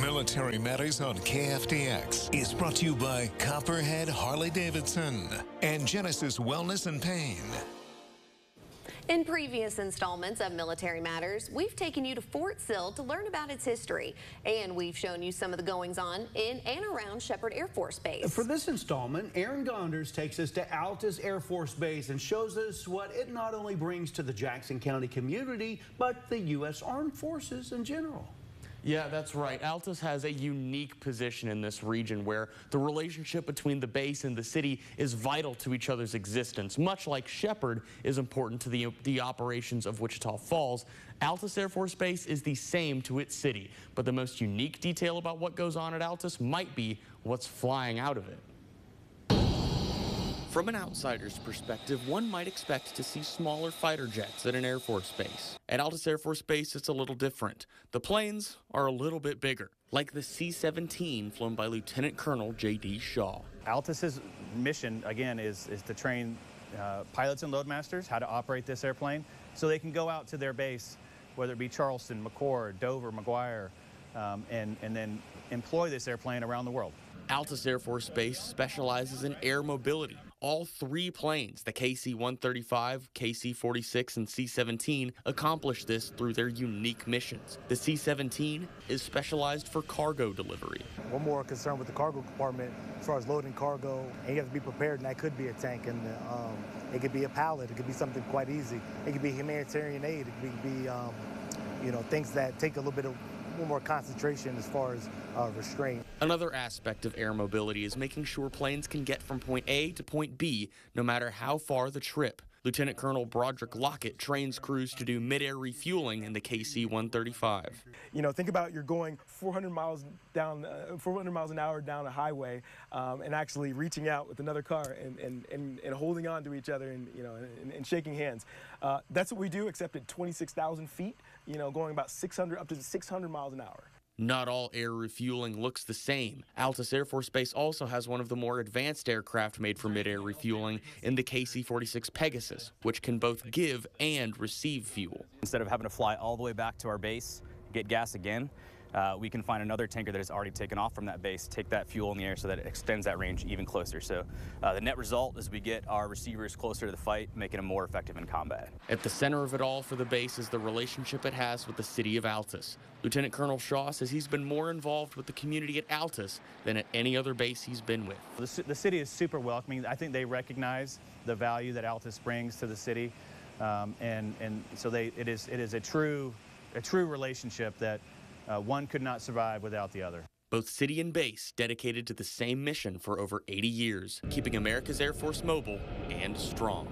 Military Matters on KFDX is brought to you by Copperhead Harley-Davidson and Genesis Wellness and Pain. In previous installments of Military Matters, we've taken you to Fort Sill to learn about its history, and we've shown you some of the goings-on in and around Shepherd Air Force Base. For this installment, Aaron Gonders takes us to Altus Air Force Base and shows us what it not only brings to the Jackson County community, but the U.S. Armed Forces in general. Yeah, that's right. Altus has a unique position in this region where the relationship between the base and the city is vital to each other's existence. Much like Shepherd is important to the operations of Wichita Falls, Altus Air Force Base is the same to its city. But the most unique detail about what goes on at Altus might be what's flying out of it. From an outsider's perspective, one might expect to see smaller fighter jets at an Air Force base. At Altus Air Force Base, it's a little different. The planes are a little bit bigger, like the C-17 flown by Lieutenant Colonel J.D. Shaw. Altus's mission, again, is to train pilots and loadmasters how to operate this airplane so they can go out to their base, whether it be Charleston, McChord, Dover, McGuire, and then employ this airplane around the world. Altus Air Force Base specializes in air mobility. All three planes, the KC-135, KC-46, and C-17, accomplish this through their unique missions. The C-17 is specialized for cargo delivery. We're more concerned with the cargo compartment as far as loading cargo, and you have to be prepared, and that could be a tank, and it could be a pallet, it could be something quite easy. It could be humanitarian aid, it could be things that take a little more concentration as far as restraint. Another aspect of air mobility is making sure planes can get from point A to point B, no matter how far the trip. Lieutenant Colonel Broderick Lockett trains crews to do mid-air refueling in the KC-135. Think about you're going 400 miles an hour down a highway, and actually reaching out with another car and holding on to each other and shaking hands. That's what we do, except at 26,000 feet, going about up to 600 miles an hour. Not all air refueling looks the same. Altus Air Force Base also has one of the more advanced aircraft made for mid-air refueling in the KC-46 Pegasus, which can both give and receive fuel. Instead of having to fly all the way back to our base, get gas again, we can find another tanker that has already taken off from that base, take that fuel in the air so that it extends that range even closer. So the net result is we get our receivers closer to the fight, making them more effective in combat. At the center of it all for the base is the relationship it has with the city of Altus. Lieutenant Colonel Shaw says he's been more involved with the community at Altus than at any other base he's been with. The city is super welcoming. I think they recognize the value that Altus brings to the city, and so it is a true relationship that one could not survive without the other. Both city and base dedicated to the same mission for over 80 years, keeping America's Air Force mobile and strong.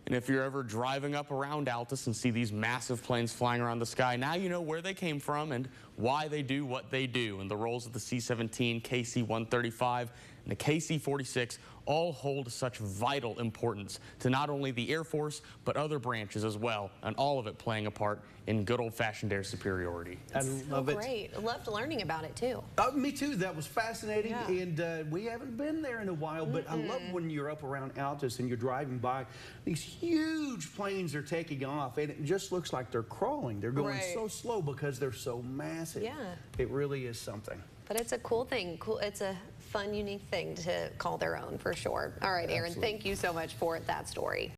And if you're ever driving up around Altus and see these massive planes flying around the sky, now you know where they came from and why they do what they do. And the roles of the C-17, KC-135, and the KC-46 all hold such vital importance to not only the Air Force, but other branches as well, and all of it playing a part in good old-fashioned air superiority. I love it. Great. I loved learning about it, too. Me too. That was fascinating, and we haven't been there in a while, but I love when you're up around Altus and you're driving by. These huge planes are taking off, and it just looks like they're crawling. They're going so slow because they're so massive. Yeah. It really is something. But it's a cool thing. It's a fun, unique thing to call their own, for sure. All right, Aaron, thank you so much for that story.